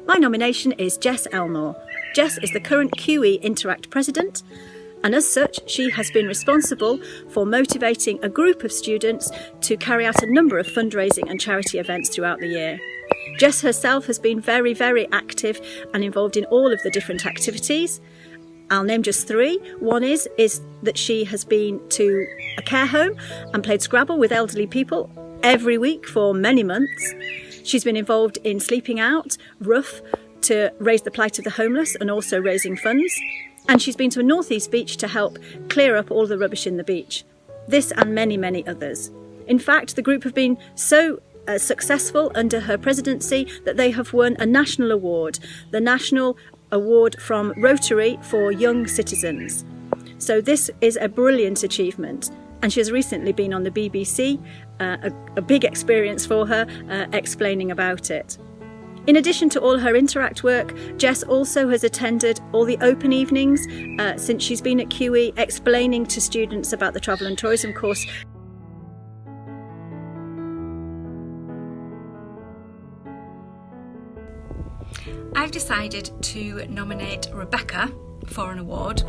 My nomination is Jess Elmore. Jess is the current QE Interact President, and as such she has been responsible for motivating a group of students to carry out a number of fundraising and charity events throughout the year. Jess herself has been very, very active and involved in all of the different activities. I'll name just three. One is that she has been to a care home and played Scrabble with elderly people every week for many months. She's been involved in Sleeping Out, Rough, to raise the plight of the homeless and also raising funds. And she's been to a North East beach to help clear up all the rubbish in the beach. This and many, many others. In fact, the group have been so successful under her presidency that they have won a national award, the National Award from Rotary for Young Citizens. So this is a brilliant achievement, and she has recently been on the BBC, a big experience for her, explaining about it. In addition to all her Interact work, Jess also has attended all the open evenings since she's been at QE, explaining to students about the travel and tourism course. I've decided to nominate Rebecca for an award.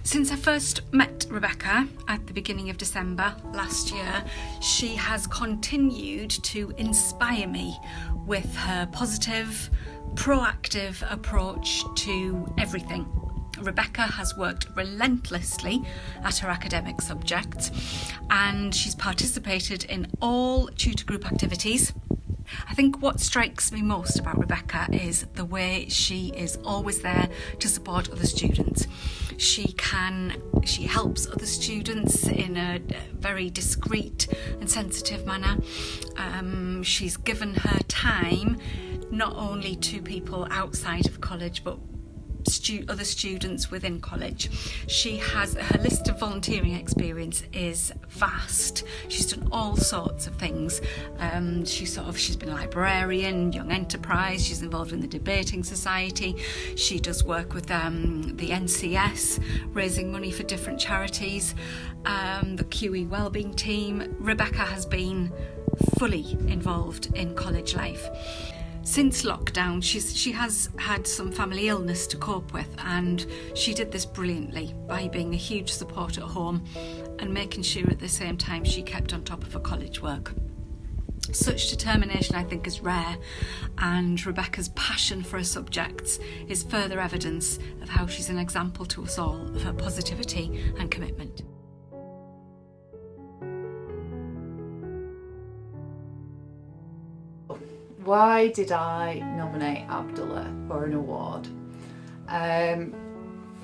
Since I first met Rebecca at the beginning of December last year, she has continued to inspire me with her positive, proactive approach to everything. Rebecca has worked relentlessly at her academic subjects, and she's participated in all tutor group activities. I think what strikes me most about Rebecca is the way she is always there to support other students. She helps other students in a very discreet and sensitive manner. She's given her time not only to people outside of college but other students within college. Her list of volunteering experience is vast. She's done all sorts of things. She's been a librarian, Young Enterprise. She's involved in the Debating Society. She does work with the NCS, raising money for different charities. The QE Wellbeing team. Rebecca has been fully involved in college life. Since lockdown, she has had some family illness to cope with, and she did this brilliantly by being a huge support at home and making sure at the same time she kept on top of her college work. Such determination, I think, is rare, and Rebecca's passion for her subjects is further evidence of how she's an example to us all of her positivity and commitment. Why did I nominate Abdullah for an award?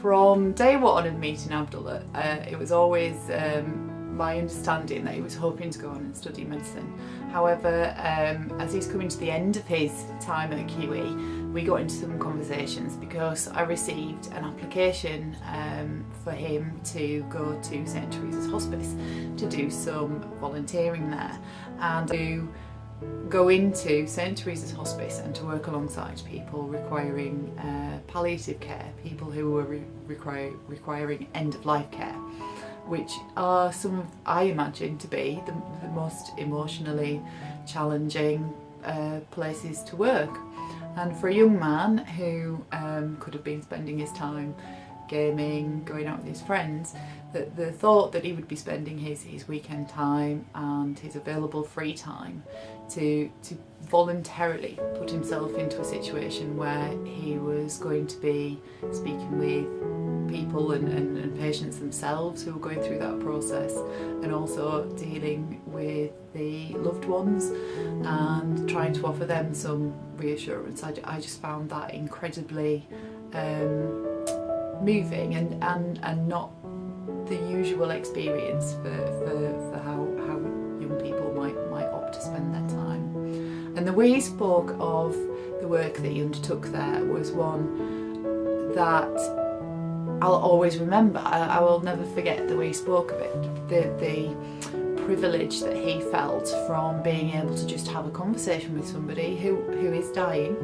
From day one of meeting Abdullah, it was always my understanding that he was hoping to go on and study medicine. However, as he's coming to the end of his time at QE, we got into some conversations because I received an application for him to go to St Teresa's Hospice to do some volunteering there, and to go into St Teresa's Hospice and to work alongside people requiring palliative care, people who were requiring end-of-life care, which are some of, I imagine, to be the most emotionally challenging places to work. And for a young man who could have been spending his time gaming, going out with his friends, the thought that he would be spending his weekend time and his available free time to voluntarily put himself into a situation where he was going to be speaking with people and patients themselves who were going through that process, and also dealing with the loved ones and trying to offer them some reassurance. I just found that incredibly moving and not the usual experience for how young people might opt to spend their time. And the way he spoke of the work that he undertook there was one that I'll always remember. I will never forget the way he spoke of it, the privilege that he felt from being able to just have a conversation with somebody who is dying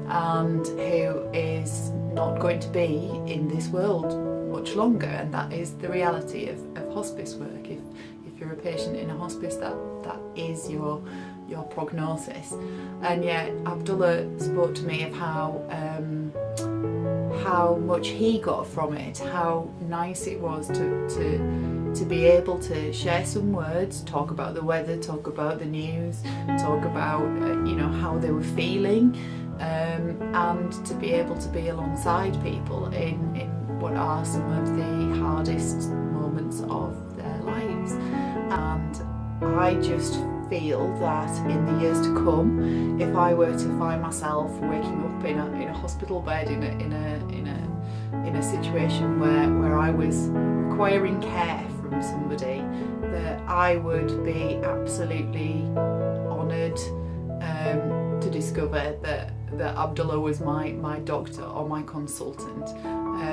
and who is not going to be in this world much longer. And that is the reality of hospice work. If you're a patient in a hospice, that is your your prognosis. And yet Abdullah spoke to me of how much he got from it, how nice it was to be able to share some words, talk about the weather, talk about the news, talk about how they were feeling, and to be able to be alongside people in what are some of the hardest moments of their lives. And I just feel that in the years to come, if I were to find myself waking up in a hospital bed in a situation where I was requiring care from somebody, that I would be absolutely honoured to discover that Abdullah was my doctor or my consultant,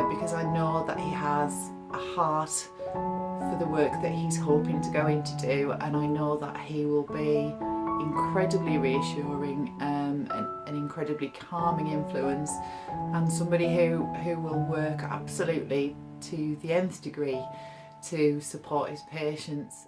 because I know that he has a heart for the work that he's hoping to go in to do, and I know that he will be incredibly reassuring, an incredibly calming influence, and somebody who will work absolutely to the nth degree to support his patients.